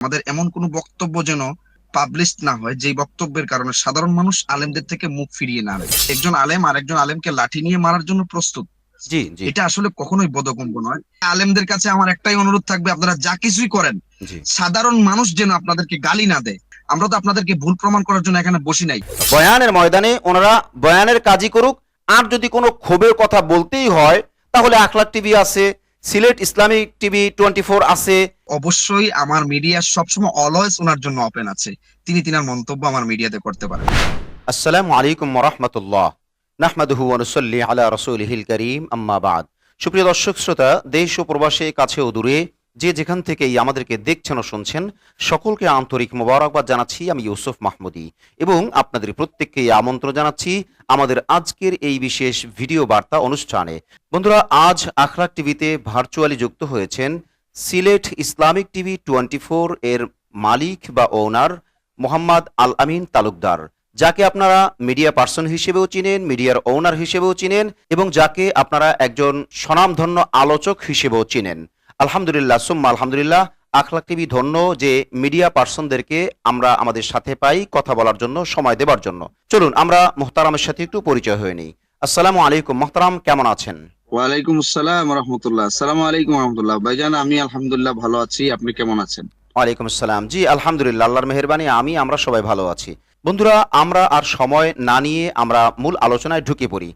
আমাদের এমন কোনো বক্তব্য যেন পাবলিশ না হয় যে বক্তব্যের কারণে সাধারণ মানুষ আলেমদের থেকে মুখ ফিরিয়ে না নেয়। একজন আলেম আর একজন আলেমকে লাঠি নিয়ে মারার জন্য প্রস্তুত, জি জি এটা আসলে কখনোই বোধগম্য নয়। আলেমদের কাছে আমার একটাই অনুরোধ থাকবে, আপনারা যা কিছুই করেন জি। সাধারণ মানুষ যেন আপনাদেরকে গালি না দেয়। আমরা তো আপনাদেরকে ভুল প্রমাণ করার জন্য এখানে বসি নাই। বয়ানের ময়দানে ওনারা বয়ানের কাজই করুক। আর যদি কোনো ক্ষোভের কথা বলতেই হয় তাহলে আখলাক টিভি আছে, সিলেট ইসলামিক টিভি 24 আছে। অবশ্যই আমার মিডিয়া সবসময় অলওয়েজ ওনার জন্য ওপেন আছে, তিনি তিনার মন্তব্য আমার মিডিয়াতে করতে পারেন। আসসালামু আলাইকুম ওয়া রাহমাতুল্লাহ। নাহমাদুহু ওয়া নুসাল্লি আলা রাসূলিহিল কারীম, আম্মা বাদ। সুপ্রিয় দর্শক শ্রোতা, দেশ ও প্রবাসে, কাছে ও দূরে, যে যেখান থেকেই আমাদেরকে দেখছেন ও শুনছেন, সকলকে আন্তরিক মোবারকবাদ জানাচ্ছি। আমি ইউসুফ মাহমুদী এবং আপনাদের প্রত্যেককেই আমন্ত্রণ জানাচ্ছি আমাদের আজকের এই বিশেষ ভিডিও বার্তা অনুষ্ঠানে। বন্ধুরা, আজ আখলাক টিভিতে ভার্চুয়ালি যুক্ত হয়েছেন সিলেট ইসলামিক টিভি 24 এর মালিক বা ওনার মোহাম্মদ আল আমিন তালুকদার, যাকে আপনারা মিডিয়া পার্সন হিসেবেও চিনেন, মিডিয়ার ওনার হিসেবেও চিনেন এবং যাকে আপনারা একজন স্বনামধন্য আলোচক হিসেবেও চিনেন। আলহামদুলিল্লাহ সুম্মা আলহামদুলিল্লাহ, আখলাক টিভি ধন্য যে মিডিয়া পার্সনদেরকে আমরা আমাদের সাথে পাই কথা বলার জন্য, সময় দেবার জন্য। চলুন আমরা মুহতারামের সাথে একটু পরিচয় হয়ে নিই। আসসালামু আলাইকুম মুহতারাম, কেমন আছেন? ওয়ালাইকুম আসসালাম রহমতুল্লাহ। আসসালামু আলাইকুম রহমতুল্লাহ। ভাইজান, আমি আলহামদুলিল্লাহ ভালো আছি, আপনি কেমন আছেন? ওয়ালাইকুম আসসালাম। জি আলহামদুলিল্লাহ, আল্লাহর মেহেরবানি আমরা সবাই ভালো আছি। বন্ধুরা, আমরা আর সময় না নিয়ে আমরা মূল আলোচনায় ঢুকে পড়ি।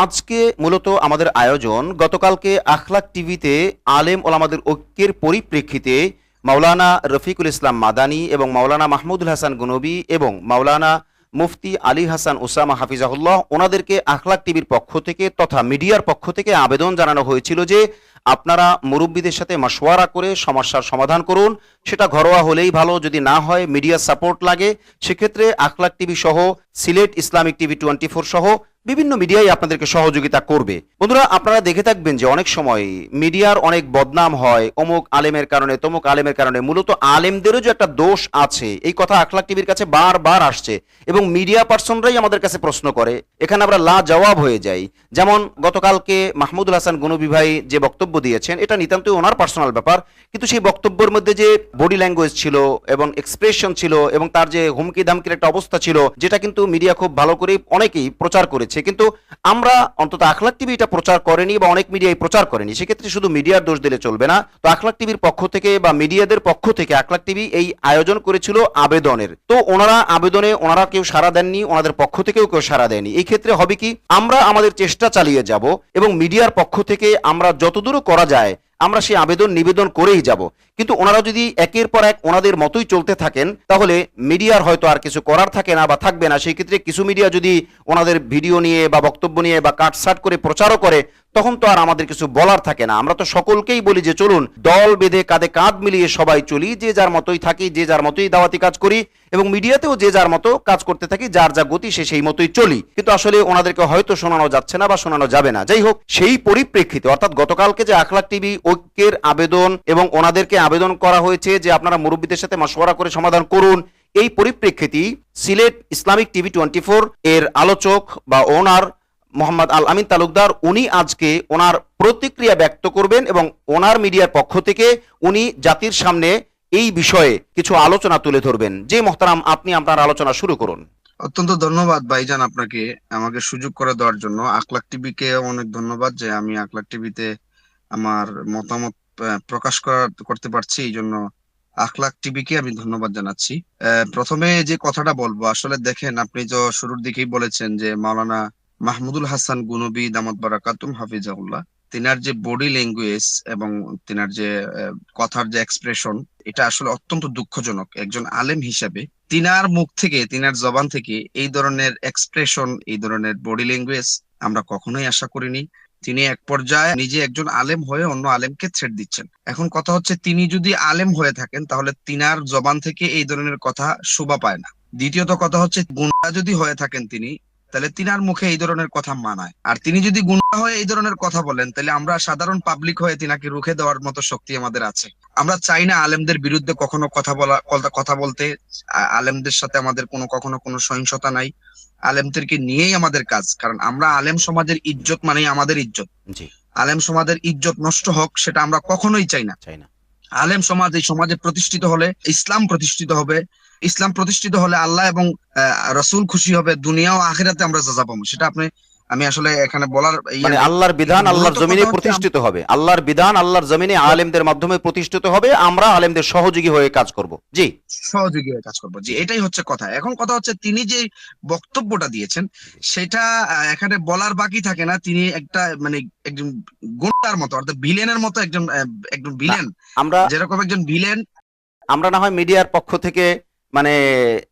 আজকে মূলত আমাদের আয়োজন, গতকালকে আখলাক টিভিতে আলেম ওলামাদের ঐক্যের পরিপ্রেক্ষিতে মাওলানা রফিকুল ইসলাম মাদানী এবং মাওলানা মাহমুদুল হাসান গনবী এবং মাওলানা মুফতি আলী হাসান ওসামা হাফিজাহুল্লাহ, ওনাদেরকে আখলাক টিভির পক্ষ থেকে তথা মিডিয়ার পক্ষ থেকে আবেদন জানানো হয়েছিল যে আপনারা মুরব্বীদের সাথে মাশওয়ারা করে সমস্যার সমাধান করুন। সেটা ঘরোয়া হলেই ভালো, যদি না হয় মিডিয়ার সাপোর্ট লাগে, সেক্ষেত্রে আখলাক টিভি সহ সিলেট ইসলামিক টিভি 24 সহ বিভিন্ন মিডিয়াই আপনাদেরকে সহযোগিতা করবে। বন্ধুরা, আপনারা দেখে থাকবেন যে অনেক সময় মিডিয়ার অনেক বদনাম হয়, অমুক আলেমের কারণে তমুক আলেমের কারণে। মূলত আলেমদেরও যে একটা দোষ আছে, এই কথা আখলাক টিভির কাছে বারবার আসছে এবং মিডিয়া পার্সনরাই আমাদের কাছে প্রশ্ন করে, এখানে আমরা লা জবাব হয়ে যাই। যেমন গতকালকে মাহমুদুল হাসান গনবী ভাই যে বক্তব্য দিয়েছেন, এটা নিতান্তই ওনার পার্সোনাল ব্যাপার, কিন্তু সেই বক্তব্যের মধ্যে যে বডি ল্যাঙ্গুয়েজ ছিল এবং এক্সপ্রেশন ছিল এবং তার যে হুমকি ধামকির একটা অবস্থা ছিল, যেটা কিন্তু মিডিয়া খুব ভালো করে অনেকেই প্রচার করেছে, কিন্তু আমরা অন্তত আখলাক টিভি এটা প্রচার করেনি বা অনেক মিডিয়াই প্রচার করেনি। সেক্ষেত্রে শুধু মিডিয়ার দোষ দিলে চলবে না। তো আখলাক টিভির পক্ষ থেকে বা মিডিয়াদের পক্ষ থেকে আখলাক টিভি এই আয়োজন করেছিল আবেদনের। তো ওনারা আবেদনে ওনারা কেউ সাড়া দেননি, ওনাদের পক্ষ থেকেও কেউ সাড়া দেয়নি। এই ক্ষেত্রে হবে কি, আমরা আমাদের চেষ্টা চালিয়ে যাব এবং মিডিয়ার পক্ষ থেকে আমরা যতদূর করা যায় আমরা সেই আবেদন নিবেদন করেই যাব। কিন্তু ওনারা যদি একের পর এক ওনাদের মতোই চলতে থাকেন, তাহলে মিডিয়ার হয়তো আর কিছু করার থাকে না বা থাকবে না। সেই ক্ষেত্রে কিছু মিডিয়া যদি ওনাদের ভিডিও নিয়ে বা বক্তব্য নিয়ে বা কাটসাট করে প্রচারও করে, তখন তো আর আমাদের কিছু বলার থাকে না। আমরা তো সকলকেই বলি যে চলুন দল বেঁধে কাঁধে কাঁধ মিলিয়ে সবাই চলি, যে যার মতোই থাকি, যে যার মতোই দাওয়াতি কাজ করি এবং মিডিয়াতেও যে যার মতো কাজ করতে থাকি, যার যা গতি সে সেই মতোই চলি। কিন্তু আসলে ওনাদেরকে হয়তো শোনানো যাচ্ছে না বা শোনানো যাবে না। যাই হোক, সেই পরিপ্রেক্ষিতে অর্থাৎ গতকালকে যে আখলাক টিভি ঐক্যের আবেদন এবং ওনাদেরকে আবেদন করা হয়েছে যে আপনারা মুরব্বীদের সাথে মাশওয়ারা করে সমাধান করুন, এই পরিপ্রেক্ষিতেই সিলেট ইসলামিক টিভি 24 এর আলোচক বা ওনার মোহাম্মদ আল আমিন তালুকদার, উনি আজকে ওনার প্রতিক্রিয়া ব্যক্ত করবেন এবং ওনার মিডিয়ার পক্ষ থেকে উনি জাতির সামনে এই বিষয়ে কিছু আলোচনা তুলে ধরবেন। যে মোহতারাম, আপনি আপনার আলোচনা শুরু করুন। অত্যন্ত ধন্যবাদ ভাইজান আপনাকে আমাকে সুযোগ করে দেওয়ার জন্য। আখলাক টিভিকে অনেক ধন্যবাদ যে আমি আখলাক টিভিতে আমার মতামত প্রকাশ করতে পারছি, এই জন্য আখলাক টিভিকে আমি ধন্যবাদ জানাচ্ছি। প্রথমে যে কথাটা বলবো, আসলে দেখেন, আপনি তো শুরুর দিকেই বলেছেন যে মাওলানা মাহমুদুল হাসান গুনবী দামাত বারাকাতুম হাফিজাহুল্লাহ, তিনার যে বডি ল্যাঙ্গুয়েজ এবং তিনার যে কথার যে এক্সপ্রেশন, এটা আসলে অত্যন্ত দুঃখজনক। একজন আলেম হিসাবে তিনার মুখ থেকে, তিনার জবান থেকে এই ধরনের এক্সপ্রেশন, এই ধরনের বডি ল্যাঙ্গুয়েজ আমরা কখনোই আশা করিনি। তিনি এক পর্যায়ে নিজে একজন আলেম হয়ে অন্য আলেমকে থ্রেট দিচ্ছেন। এখন কথা হচ্ছে, তিনি যদি আলেম হয়ে থাকেন তাহলে তিনার জবান থেকে এই ধরনের কথা শোভা পায় না। দ্বিতীয়ত কথা হচ্ছে, গুণা যদি হয়ে থাকেন তিনি, তাহলে তিনার মুখে এই ধরনের কথা মানায়। আর তিনি যদি গুনাহ হয়ে এই ধরনের কথা বলেন, তাহলে আমরা সাধারণ পাবলিক হয়ে তিনাকে রুখে দেওয়ার মতো শক্তি আমাদের আছে। আমরা চাই না আলেমদের বিরুদ্ধে কখনো কথা বলতে। আলেমদের সাথে আমাদের কখনো কোনো সহিংসতা নাই। আলেমদেরকে নিয়েই আমাদের কাজ, কারণ আমরা আলেম সমাজের ইজ্জত মানেই আমাদের ইজ্জত। জি। আলেম সমাজের ইজ্জত নষ্ট হোক সেটা আমরা কখনোই চাই না। আলেম সমাজ এই সমাজে প্রতিষ্ঠিত হলে ইসলাম প্রতিষ্ঠিত হবে। ইসলাম প্রতিষ্ঠিত হলে আল্লাহ এবং রাসূল খুশি হবে, দুনিয়া ও আখিরাতে আমরা যাযা পাবো। সেটা আমি আসলে এখানে বলার মানে নেই, আল্লাহর কিন্তু বিধান মূলত আল্লাহর জমিনে কথা হচ্ছে প্রতিষ্ঠিত হবে, আল্লাহর বিধান আল্লাহর জমিনে আলেমদের মাধ্যমে প্রতিষ্ঠিত হবে, আমরা আলেমদের সহযোগী হয়ে কাজ করব। জি। সহযোগী হয়ে কাজ করবো, যে এটাই হচ্ছে কথা। এখন কথা হচ্ছে তিনি যে বক্তব্যটা দিয়েছেন সেটা এখানে বলার বাকি থাকে না। তিনি একটা মানে একজন গুন্ডার মতো, অর্থাৎ ভিলেনের মতো, একজন না, ভিলেন, আমরা যেরকম একজন ভিলেন। আমরা না হয় মিডিয়ার পক্ষ থেকে মানে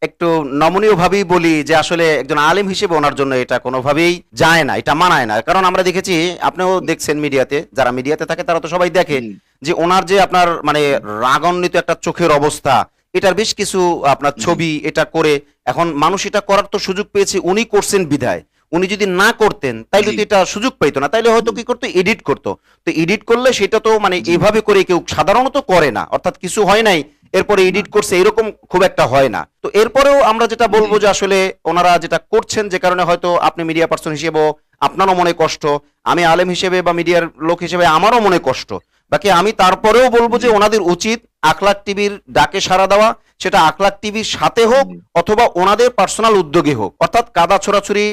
একটু নমনীয় ভাবেই বলি যে আসলে একজন আলেম হিসেবে ওনার জন্য এটা কোনোভাবেই যায় না, এটা মানায় না। কারণ আমরা দেখেছি, আপনিও দেখছেন মিডিয়াতে, যারা মিডিয়াতে থাকে তারা তো সবাই দেখে জি, যে ওনার যে আপনার মানে রাগান্বিত একটা চোখের অবস্থা, এটার বেশ কিছু আপনার জি, ছবি এটা করে, এখন মানুষ এটা করার তো সুযোগ পেয়েছে, উনি করছেন বিধায়। উনি যদি না করতেন তাইলে জি, তো এটা সুযোগ পাইতো না, তাইলে হয়তো কি করতো, এডিট করতো। তো এডিট করলে সেটা তো মানে জি, এভাবে করে কেউ সাধারণত করে না, অর্থাৎ কিছু হয় নাই এরপরে না, এডিট করছে, এরকম খুব একটা হয় না। তো এরপরেও আমরা যেটা জি, বলবো যে আসলে ওনারা যেটা করছেন, যে কারণে হয়তো আপনি মিডিয়া পার্সন হিসেবেও আপনারও মনে কষ্ট, আমি আলেম হিসেবে বা মিডিয়ার লোক হিসেবে আমারও মনে কষ্ট। বাকি আমি তারপরেও বলবো জি, যে ওনাদের উচিত আখলাক টিভির ডাকে সাড়া দেওয়া, সেটা আখলাক টিভির সাথে হোক জি, অথবা ওনাদের পার্সোনাল উদ্যোগে হোক, অর্থাৎ কাদা ছোড়াছুরি,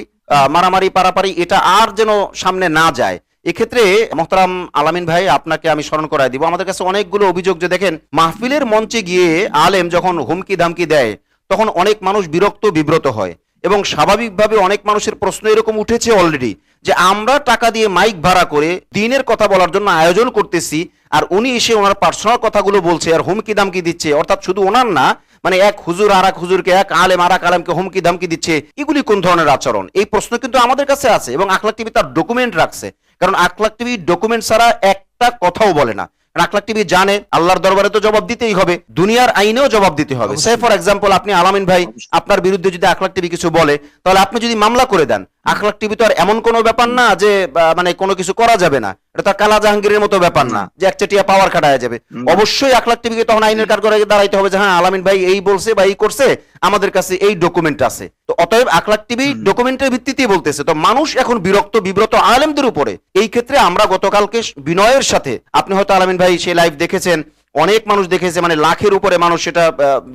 মারামারি পারাপারি এটা আর যেন সামনে না যায়। এক্ষেত্রে মোহতারাম আলামিন ভাই, আপনাকে আমি স্মরণ করায় দিব, আমাদের কাছে অনেকগুলো অভিযোগ যে দেখেন মাহফিলের মঞ্চে গিয়ে আলেম যখন হুমকি ধামকি দেয় তখন অনেক মানুষ বিরক্ত বিব্রত হয়, এবং স্বাভাবিকভাবে অনেক মানুষের প্রশ্ন এরকম উঠেছে অলরেডি যে আমরা টাকা দিয়ে মাইক ভাড়া করে দিনের কথা বলার জন্য আয়োজন করতেছি, আর উনি এসে ওনার পার্সোনাল কথাগুলো বলছে আর হুমকি দামকি দিচ্ছে, অর্থাৎ শুধু ওনার না, মানে এক হুজুর আর এক হুজুরকে, এক আলেম আর এক আলেমকে হুমকি দামকি দিচ্ছে, এগুলি কোন ধরনের আচরণ? এই প্রশ্ন কিন্তু আমাদের কাছে আছে, এবং আখলাক টিভি তার ডকুমেন্ট রাখছে। কারণ আখলাক টিভি ডকুমেন্ট ছাড়া একটা কথাও বলে না। কারণ আখলাক টিভি জানে আল্লাহর দরবারে তো জবাব দিতেই হবে, দুনিয়ার আইনেও জবাব দিতে হবে। সে অবশ্যই, ফর এক্সাম্পল, আপনি আলামিন ভাই, অবশ্যই, আপনার বিরুদ্ধে যদি আখলাক টিভি কিছু বলে, তাহলে আপনি যদি মামলা করে দেন, আখলাক টিভি তো আর এমন কোনো ব্যাপার না যে মানে কোনো কিছু করা যাবে না, এটা তো আর কালা জাহাঙ্গীরের মতো ব্যাপার না, না যে একচেটিয়া পাওয়ার কাটায় যাবে। না, অবশ্যই আখলাক টিভিকে তখন জি, আইনের কাঠগড়ায় দাঁড়াইতে হবে যে হ্যাঁ আলামিন ভাই এই বলছে বা এই করছে, আমাদের কাছে এই ডকুমেন্ট আছে। তো অতএব আখলাক টিভি হুম, ডকুমেন্টের ভিত্তিতেই বলতেছে। তো মানুষ এখন বিরক্ত বিব্রত আলেমদের উপরে। এই ক্ষেত্রে আমরা গতকালকে বিনয়ের সাথে, আপনি হয়তো আলামিন ভাই সেই লাইভ দেখেছেন, অনেক মানুষ দেখেছে, মানে লাখের উপরে মানুষ সেটা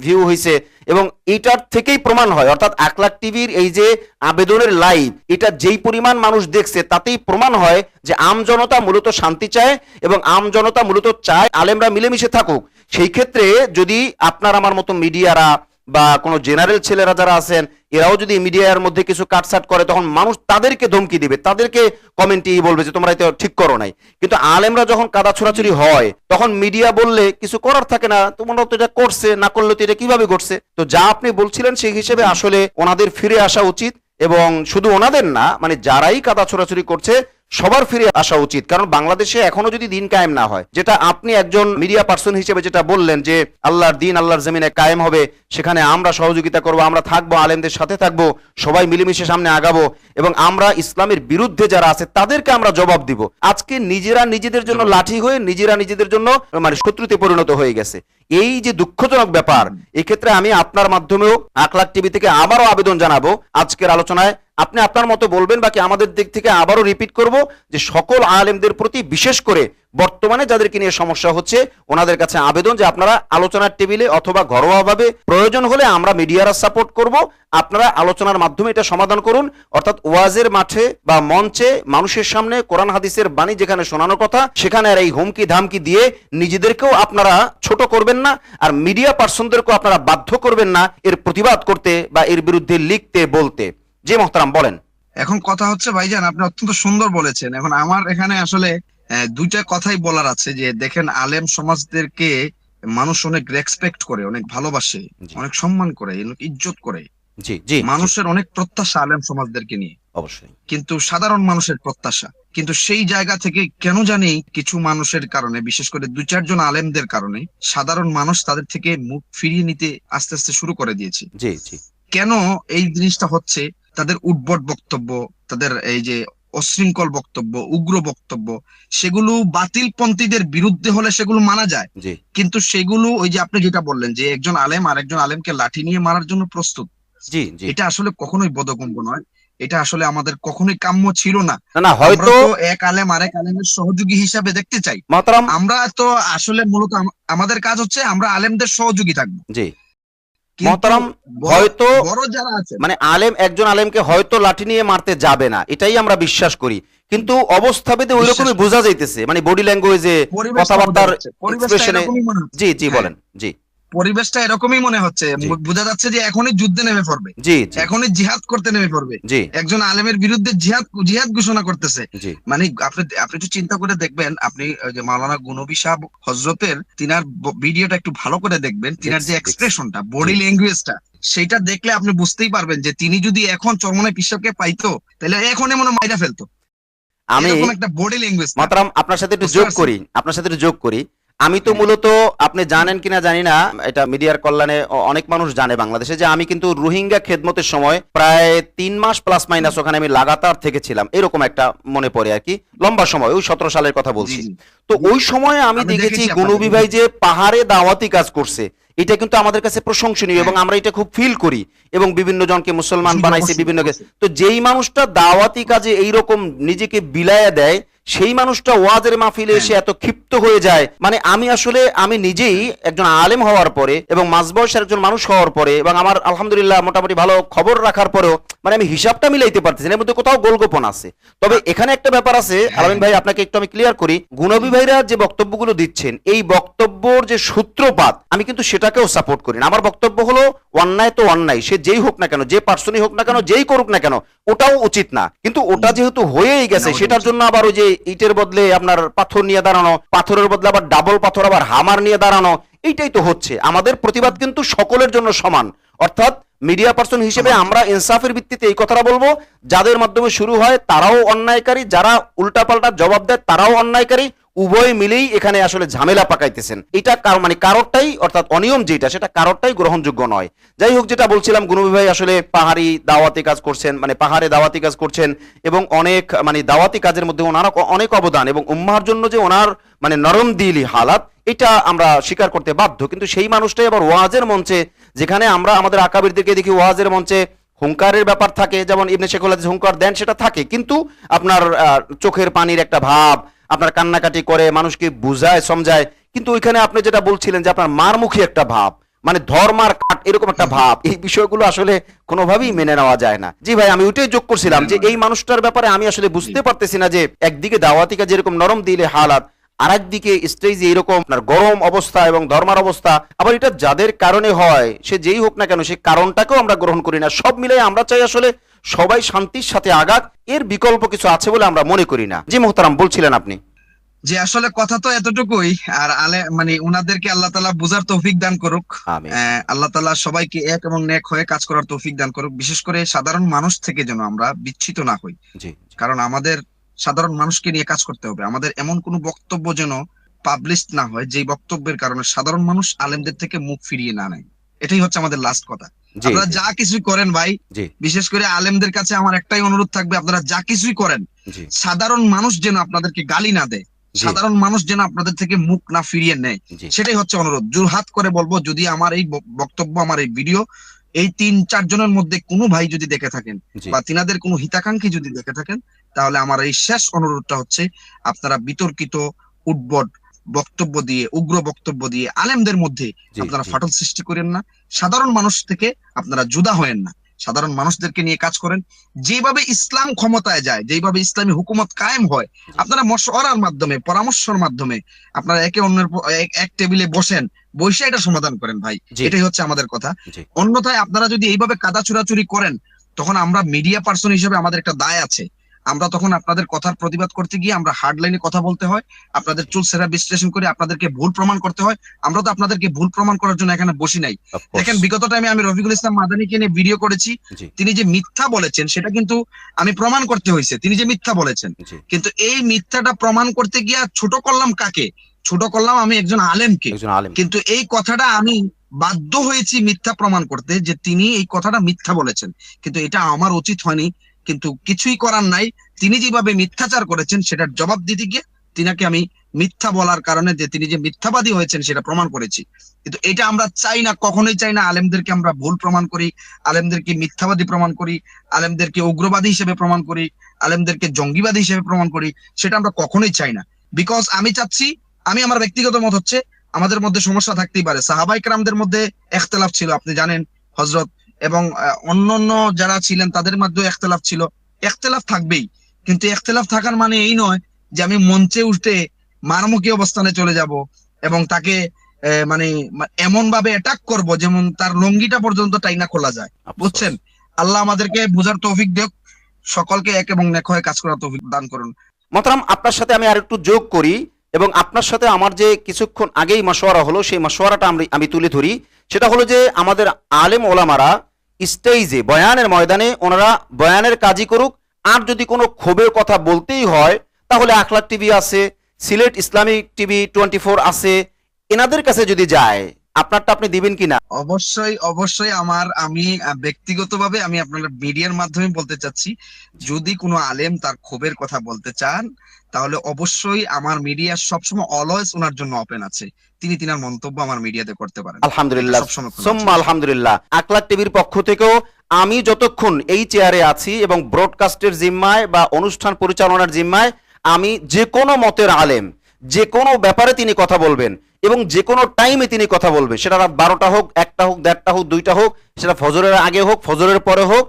ভিউ হয়েছে, এবং এটার থেকেই প্রমাণ হয়, অর্থাৎ আখলাক টিভির এই যে আবেদনের লাইভ, এটা যেই পরিমাণ মানুষ দেখছে তাতেই প্রমাণ হয় যে আম জনতা মূলত শান্তি চায়, এবং আম জনতা মূলত চায় আলেমরা মিলেমিশে থাকুক। সেই ক্ষেত্রে যদি আপনার আমার মতো মিডিয়ারা বা কোনো জেনারেল ছেলেরা যারা আছেন, এরাও যদি মিডিয়ার মধ্যে কিছু কাটসাট করে, তখন মানুষ তাদেরকে ধমকি দিবে, তাদেরকে কমেন্টে বলবে যে তোমরা এটা ঠিক করো নাই। কিন্তু আলেমরা যখন কাদা ছোড়াছুরি হয়, তখন মিডিয়া বললে কিছু করার থাকে না, তোমরা তো এটা করছে, না করলে তো এটা কিভাবে করছে। তো যা আপনি বলছিলেন সেই হিসেবে জি, আসলে ওনাদের ফিরে আসা উচিত, এবং শুধু ওনাদের না, মানে যারাই কাদা ছোড়াছুরি করছে সবার ফিরে আসা উচিত। কারণ বাংলাদেশে এখনো যদি দিন কায়েম না হয়, যেটা আপনি একজন মিডিয়া পার্সন হিসেবে যেটা বললেন যে আল্লাহর দিন আল্লাহর জমিনে কায়েম হবে, সেখানে আমরা সহযোগিতা করব, আমরা থাকবো, আলেমদের সাথে থাকবো, সবাই মিলেমিশে সামনে আগাবো, এবং আমরা ইসলামের বিরুদ্ধে যারা আছে তাদেরকে আমরা জবাব দিব। আজকে নিজেরা নিজেদের জন্য জবাব, লাঠি হয়ে নিজেরা নিজেদের জন্য মানে শত্রুতে পরিণত হয়ে গেছে। এই যে দুঃখজনক ব্যাপার, হুম, এক্ষেত্রে আমি আপনার মাধ্যমেও আখলাক টিভি থেকে আবারও আবেদন জানাবো আজকের আলোচনায়, আপনি আপনার মতো বলবেন, বাকি আমাদের দিক থেকে আবারও রিপিট করব যে সকল আলেমদের প্রতি, বিশেষ করে বর্তমানে যাদেরকে নিয়ে সমস্যা হচ্ছে, ওনাদের কাছে আবেদন যে আপনারা আলোচনার টেবিলে অথবা ঘরোয়াভাবে প্রয়োজন হলে আমরা মিডিয়ারা সাপোর্ট করব, আপনারা আলোচনার মাধ্যমে এটা সমাধান করুন। অর্থাৎ ওয়াজের মাঠে বা মঞ্চে মানুষের সামনে কোরআন হাদিসের বাণী যেখানে শোনানোর কথা, সেখানে আর এই হুমকি ধামকি দিয়ে নিজেদেরকেও আপনারা ছোট করবেন না, আর মিডিয়া পার্সনদেরকেও আপনারা বাধ্য করবেন না এর প্রতিবাদ করতে বা এর বিরুদ্ধে লিখতে বলতে। জি মোহতারাম, বলেন। এখন কথা হচ্ছে ভাইজান, আপনি অত্যন্ত সুন্দর বলেছেন। এখন আমার এখানে আসলে দুইটা কথাই বলার আছে। যে দেখেন, আলেম সমাজদেরকে মানুষ অনেক রেসপেক্ট করে, অনেক ভালোবাসে, জি, অনেক সম্মান করে, অনেক ইজ্জত করে। জি, জি, জি, মানুষের অনেক প্রত্যাশা আলেম সমাজদেরকে নিয়ে, অবশ্যই। কিন্তু সাধারণ মানুষের প্রত্যাশা, কিন্তু সেই জায়গা থেকে কেন জানি কিছু মানুষের কারণে, বিশেষ করে দুই চারজন আলেমদের কারণে, সাধারণ মানুষ তাদের থেকে মুখ ফিরিয়ে নিতে আস্তে আস্তে শুরু করে দিয়েছে। জি, জি, কেন এই জিনিসটা হচ্ছে? তাদের উদ্ভট বক্তব্য, তাদের এই যে অশৃঙ্খল বক্তব্য, উগ্র বক্তব্য, সেগুলো বাতিলপন্থীদের বিরুদ্ধে হলে সেগুলো মানা যায়। জি, কিন্তু সেগুলো, ওই যে আপনি যেটা বললেন যে একজন আলেম আর একজন আলেমকে লাঠি নিয়ে মারার জন্য প্রস্তুত, জি, জি, এটা আসলে কখনোই বোধগম্য নয়। এটা আসলে আমাদের কখনোই কাম্য ছিল না। না না, আমরা হয়তো তো এক আলেম আরেক আলেমের সহযোগী হিসাবে দেখতে চাই। মহতারাম, আমরা তো আসলে মূলত আমাদের কাজ হচ্ছে আমরা আলেমদের সহযোগী থাকবো, জি কিন্তু মহতারাম, বড় হয়তো বড় যারা আছেন, মানে একজন আলেমকে হয়তো লাঠি নিয়ে মারতে যাবে না, এটাই আমরা বিশ্বাস করি, কিন্তু অবস্থাভেদে ওই বিশ্বাস রকমই করি বোঝা যাইতেছে, মানে বডি ল্যাঙ্গুয়েজে, পরিবেশটা বোঝা কথাবার্তার যাচ্ছে, পরিবেশটা এক্সপ্রেশনে। এরকমই মনে হচ্ছে। জি জি, হ্যাঁ, বলেন। জি পরিবেশটা এরকমই মনে হচ্ছে, জি বোঝা যাচ্ছে যে এখনই যুদ্ধে নেমে পড়বে, জি জি এখনই জিহাদ করতে নেমে পড়বে, জি একজন আলেমের বিরুদ্ধে জিহাদ জিহাদ ঘোষণা করতেছে। জি মানে আপনি আপনি একটু চিন্তা করে দেখবেন, আপনি ওই যে মাওলানা গুনবী সাহেব হযরতের তিনার ভিডিওটা একটু ভালো করে দেখবেন, তিনার যে দেখছি। এক্সপ্রেশনটা, জি, বডি ল্যাঙ্গুয়েজটা, সেটা দেখলে আপনি বুঝতেই পারবেন যে তিনি যদি এখন চরমনাই পিসাবকে পাইতো তাহলে এখনই মনে হয় মাইরা ফেলতো, আমি এরকম একটা বডি ল্যাঙ্গুয়েজ তার। মাতরাম আপনার সাথে একটু বুঝতে যোগ পারছেন? করি, আপনার সাথে একটু যোগ করি। আমি তো হ্যাঁ, মূলত, আপনি জানেন কিনা জানি না, এটা মিডিয়ার কল্যাণে অনেক মানুষ জানে বাংলাদেশে, যে আমি কিন্তু রোহিঙ্গা খেদমতের সময় প্রায় 3 মাস প্লাস মাইনাস ওখানে আমি লাগাতার থেকেছিলাম, এরকম একটা মনে পড়ে আর কি, লম্বা সময়, ওই 17 সালের কথা জি বলছি। জি তো জি, ওই সময় আমি আমি দেখেছি দেখেছি আপনাকে, গুনবী ভাই দেখেছি। যে পাহাড়ে দাওয়াতি কাজ করছে, এটা কিন্তু আমাদের কাছে প্রশংসনীয় হ্যাঁ, এবং আমরা এটা খুব ফিল করি, এবং বিভিন্ন জনকে মুসলমান জি জি, বানাইছে অবশ্যই বিভিন্ন অবশ্যই। তো যেই মানুষটা দাওয়াতি কাজে এইরকম নিজেকে বিলায়া দেয়, সেই মানুষটা ওয়াজের মাহফিলে হ্যাঁ এসে এত ক্ষিপ্ত হয়ে যায়, মানে আমি আসলে আমি নিজেই হ্যাঁ একজন আলেম হওয়ার পরে এবং মাঝবয়সের একজন মানুষ হওয়ার পরে এবং আমার আলহামদুলিল্লাহ মোটামুটি ভালো খবর রাখার পরেও মানে আমি হিসাবটা মিলাইতে পারতেছি না, এর মধ্যে কোথাও গোলগোপন আছে। তবে এখানে একটা ব্যাপার আছে হ্যাঁ আলামিন হ্যাঁ, ভাই, আপনাকে একটু আমি ক্লিয়ার করি, জি গুনবী ভাইরা যে বক্তব্যগুলো দিচ্ছেন, এই বক্তব্যর যে সূত্রপাত, আমি কিন্তু সেটাকেও সাপোর্ট করি না। আমার বক্তব্য হলো অন্যায় তো অন্যায়, সে যেই হোক না কেন, যে পার্সনই হোক না কেন, যেই করুক না কেন, ওটাও উচিত না, কিন্তু ওটা জি, যেহেতু হয়েই না গেছে, ওটা সেটার উচিত। জন্য আবার ওই যে ইটের বদলে আপনার পাথর নিয়ে দাঁড়ানো, পাথরের বদলে আবার ডাবল পাথর, আবার হামার নিয়ে দাঁড়ানো, এইটাই তো হচ্ছে। আমাদের প্রতিবাদ কিন্তু সকলের জন্য সমান, অর্থাৎ মিডিয়া পার্সন হিসেবে সমান, আমরা ইনসাফের ভিত্তিতে এই কথাটা বলবো, যাদের মাধ্যমে শুরু হয় তারাও অন্যায়কারী, যারা উল্টাপাল্টা জবাব দেয় তারাও অন্যায়কারী, উভয় মিলেই এখানে আসলে ঝামেলা পাকাইতেছেন। এটা মানে কারোরটাই, অর্থাৎ অনিয়ম যেটা, সেটা কারোরটাই গ্রহণযোগ্য নয়। যাই হোক, যেটা বলছিলাম, গুনবী ভাই আসলে পাহাড়ি দাওয়াতি কাজ করছেন, মানে পাহাড়ে দাওয়াতি কাজ করছেন, এবং অনেক মানে দাওয়াতি কাজের মধ্যে ওনার অনেক অবদান, এবং উম্মাহর জন্য যে ওনার মানে নরম দিলি হালাত, এটা আমরা স্বীকার করতে বাধ্য। কিন্তু সেই মানুষটাই আবার ওয়াজের মঞ্চে, যেখানে আমরা আমাদের আকাবিরদেরকে দেখি ওয়াজের মঞ্চে হুঙ্কারের ব্যাপার থাকে, যেমন ইবনে শেখুল হাদিস হুঙ্কার দেন, সেটা থাকে, কিন্তু আপনার চোখের পানির একটা ভাব, আপনার কান্নাকাটি করে মানুষকে বুঝায় সমঝায়, কিন্তু ওইখানে আপনি যেটা বলছিলেন যে আপনার মারমুখী একটা ভাব, মানে ধর্মার কাট, এরকম একটা ভাব, এই বিষয়গুলো আসলে কোনোভাবেই মেনে নেওয়া যায় না। জি ভাই, আমি ওইটাই যোগ করছিলাম মেনে যে নেওয়া এই যায় না। মানুষটার ব্যাপারে আমি আসলে জি বুঝতে পারতেছি না যে একদিকে দাওয়াতি কাজ যেরকম নরম দিলে হালাত, আর একদিকে স্টেজে এরকম আপনার গরম অবস্থা এবং ধর্মার অবস্থা, আবার এটা যাদের কারণে হয়, সে যেই হোক না কেন, সে কারণটাকেও আমরা গ্রহণ করি না। সব মিলাই আমরা চাই আসলে সবাই শান্তির সাথে আগাক, এর বিকল্প কিছু আছে বলে আমরা মনে করি না। জি মোহতারাম, বলছিলেন আপনি। যে আসলে কথা তো এতটুকুই, আর মানে উনাদেরকে আল্লাহ তাআলা বুঝার তৌফিক দান করুক। আমিন। আল্লাহ তাআলা সবাইকে এক এবং নেক হয়ে কাজ করার তৌফিক দান করুক, বিশেষ করে সাধারণ মানুষ থেকে যেন আমরা বিচ্ছিত না হই। জি জি কারণ আমাদের সাধারণ মানুষকে নিয়ে কাজ করতে হবে, আমাদের এমন কোনো বক্তব্য যেন পাবলিশ না হয় যেই বক্তব্যের কারণে সাধারণ মানুষ আলেমদের থেকে মুখ ফিরিয়ে না নেয়। এটাই হচ্ছে আমাদের লাস্ট কথা। জি আপনারা জি যা কিছুই করেন ভাই, জি বিশেষ করে আলেমদের কাছে আমার একটাই অনুরোধ থাকবে, আপনারা যা কিছুই করেন জি সাধারণ মানুষ যেন আপনাদেরকে গালি না দেয়, জি সাধারণ মানুষ যেন আপনাদের থেকে মুখ না ফিরিয়ে নেয়, জি সেটাই হচ্ছে অনুরোধ। জোরহাত করে বলবো, যদি আমার এই বক্তব্য, আমার এই ভিডিও এই 3-4 জনের মধ্যে কোনো ভাই যদি দেখে থাকেন জি বা তিনাদের কোনো হিতাকাঙ্ক্ষী যদি দেখে থাকেন, তাহলে আমার এই শেষ অনুরোধটা হচ্ছে, আপনারা বিতর্কিত উদ্ভট বক্তব্য দিয়ে, উগ্র বক্তব্য দিয়ে আলেমদের মধ্যে জি আপনারা জি ফাটল সৃষ্টি করেন না, সাধারণ মানুষ থেকে আপনারা জুদা হয়েন না, সাধারণ মানুষদেরকে নিয়ে কাজ করেন। যেভাবে ইসলাম ক্ষমতায় যায়, যেভাবে ইসলামী হুকুমত কায়েম হয়, জি আপনারা মশওয়ারার মাধ্যমে, পরামর্শের মাধ্যমে আপনারা একে অন্যের এক টেবিলে বসেন, বসে এটা সমাধান করেন ভাই। জি এটাই হচ্ছে আমাদের কথা। জি অন্যথায় আপনারা যদি এইভাবে কাদা চুরাচুরি করেন, তখন আমরা মিডিয়া পার্সন হিসেবে আমাদের একটা দায় আছে। আমরা তখন আপনাদের কথার প্রতিবাদ করতে গিয়ে আমরা হার্ড লাইনে কথা বলতে হয়, আপনাদের চুলচেরা বিশ্লেষণ করে আপনাদেরকে ভুল প্রমাণ করতে হয়। আমরা তো আপনাদেরকে ভুল প্রমাণ করার জন্য এখানে বসি নাই। Of course. দেখেন, বিগত টাইমে আমি রফিকুল ইসলাম মাদানিকে নিয়ে ভিডিও করেছি, জি তিনি যে মিথ্যা বলেছেন সেটা কিন্তু আমি প্রমাণ করতে হয়েছে, তিনি যে মিথ্যা বলেছেন। জি, কিন্তু এই মিথ্যাটা প্রমাণ করতে গিয়ে ছোট করলাম কাকে? ছোট করলাম আমি একজন আলেমকে। একজন আলেম। কিন্তু এই কথাটা আমি বাধ্য হয়েছি মিথ্যা প্রমাণ করতে, যে তিনি এই কথাটা মিথ্যা বলেছেন, কিন্তু এটা আমার উচিত হয়নি। কিন্তু কিছুই করার নাই, তিনি যেভাবে মিথ্যাচার করেছেন সেটার জবাব দিতে গিয়ে তিনাকে আমি মিথ্যা বলার কারণে যে তিনি যে মিথ্যাবাদী হয়েছেন সেটা প্রমাণ করেছি। কিন্তু এটা আমরা চাই না, কখনোই চাই না আলেমদেরকে আমরা ভুল প্রমাণ করি, আলেমদেরকে মিথ্যাবাদী প্রমাণ করি, আলেমদেরকে উগ্রবাদী হিসেবে প্রমাণ করি, আলেমদেরকে জঙ্গিবাদী হিসেবে প্রমাণ করি, সেটা আমরা কখনোই চাই না। বিকজ আমি চাচ্ছি, আমি আমার ব্যক্তিগত মত হচ্ছে, আমাদের মধ্যে সমস্যা থাকতেই পারে, সাহাবায়ে কেরামদের মধ্যে ইখতিলাফ ছিল, আপনি জানেন হযরত, এবং অন্যান্য যারা ছিলেন তাদের মধ্যেও ইখতিলাফ ছিল, ইখতিলাফ থাকবেই। কিন্তু ইখতিলাফ থাকার মানে এই নয় যে আমি মঞ্চে উঠে মারমুখী অবস্থানে চলে যাব এবং তাকে মানে এমন ভাবে অ্যাটাক করব যেমন তার লঙ্গিটা পর্যন্ত টাইনা খোলা যায়। বুঝছেন? আল্লাহ আমাদেরকে বোঝার তৌফিক দেখ, সকলকে এক এবং নেক হয়ে কাজ করার তৌফিক দান করুন। মোহতারাম, আপনার সাথে আমি আরেকটু যোগ করি এবং আপনার সাথে আমার যে কিছুক্ষণ আগেই মাশওয়ারা হলো সেই মাশওয়ারাটা আমি তুলে ধরি। সেটা হলো যে আমাদের আলেম ওলামারা স্টেজে বয়ানের ময়দানে ওনারা বয়ানের কাজই করুক, আর যদি কোনো ক্ষোভের কথা বলতেই হয় তাহলে আখলাক টিভি আছে, সিলেট ইসলামিক টিভি 24 আছে, এনাদের কাছে যদি যায়, আপনারটা আপনি দিবেন কিনা? অবশ্যই অবশ্যই আমি ব্যক্তিগতভাবে আমি আপনার মিডিয়ার মাধ্যমে বলতে চাচ্ছি, যদি কোনো আলেম তার ক্ষোভের কথা বলতে চান তাহলে অবশ্যই আমার মিডিয়া সবসময় অলওয়েজ ওনার জন্য ওপেন আছে, তিনি তিনার মন্তব্য আমার মিডিয়াতে করতে পারেন। আলহামদুলিল্লাহ, এটা সবসময় খোলা সুম্মা আছে। আলহামদুলিল্লাহ। আখলাক টিভির পক্ষ থেকেও আমি যতক্ষণ এই চেয়ারে আছি এবং ব্রডকাস্টের জিম্মায় বা অনুষ্ঠান পরিচালনার জিম্মায়, আমি যে কোনো মতের আলেম, যে কোনো ব্যাপারে তিনি কথা বলবেন এবং যে কোনো টাইমে তিনি কথা বলবেন, সেটা রাত 12টা হোক, 1টা হোক, 1:30টা হোক, 2টা হোক, সেটা ফজরের আগে হোক, ফজরের পরে হোক,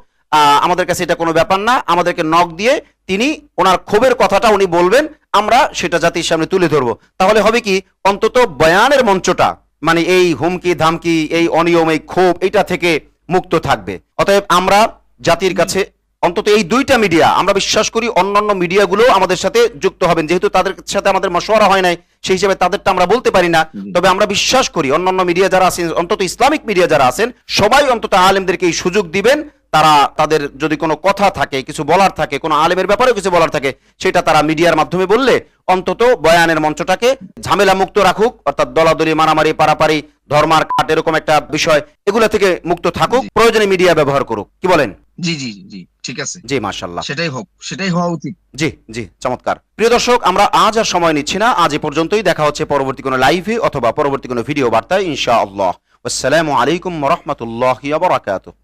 আমাদের কাছে এটা কোনো ব্যাপার না। আমাদেরকে নক দিয়ে তিনি ওনার ক্ষোভের কথাটা উনি বলবেন, আমরা সেটা জাতির সামনে তুলে ধরবো। তাহলে হবে কি, অন্তত বয়ানের মঞ্চটা মানে এই হুমকি ধামকি, এই অনিয়ম, এই ক্ষোভ, এটা থেকে মুক্ত থাকবে। অতএব আমরা জাতির কাছে অন্তত এই দুইটা মিডিয়া, আমরা বিশ্বাস করি অন্যান্য মিডিয়াগুলো আমাদের সাথে যুক্ত হবেন, যেহেতু তাদের সাথে আমাদের মশওয়ারা হয় নাই, সেই হিসেবে তাদেরটা আমরা বলতে পারি না। তবে আমরা বিশ্বাস করি অন্যান্য মিডিয়া যারা আছেন, অন্তত ইসলামিক মিডিয়া যারা আছেন, সবাই অন্তত আলেমদেরকে এই সুযোগ দিবেন। তারা তাদের যদি কোনো কথা থাকে, কিছু বলার থাকে, কোনো আলেমের ব্যাপারেও কিছু বলার থাকে, সেটা তারা মিডিয়ার মাধ্যমে বললে অন্তত বয়ানের মঞ্চটাকে ঝামেলা মুক্ত রাখুক, অর্থাৎ দলাদলি, মারামারি, পারাপারি, ধর্মার কাট, এরকম একটা বিষয়, এগুলা থেকে মুক্ত থাকুক, প্রয়োজনে মিডিয়া ব্যবহার করুক। কি বলেন? জি জি জি, ঠিক আছে। জি, মাশাআল্লাহ, সেটাই হোক, সেটাই হওয়া উচিত। জি জি, চমৎকার। প্রিয় দর্শক, আমরা আজ আর সময় নিচ্ছি না, আজ এ পর্যন্তই। দেখা হচ্ছে পরবর্তী কোনো লাইভে অথবা পরবর্তী কোনো ভিডিও বার্তায় ইনশাআল্লাহ। আসসালামু আলাইকুম ওয়া রাহমাতুল্লাহি ওয়া বারাকাতুহু।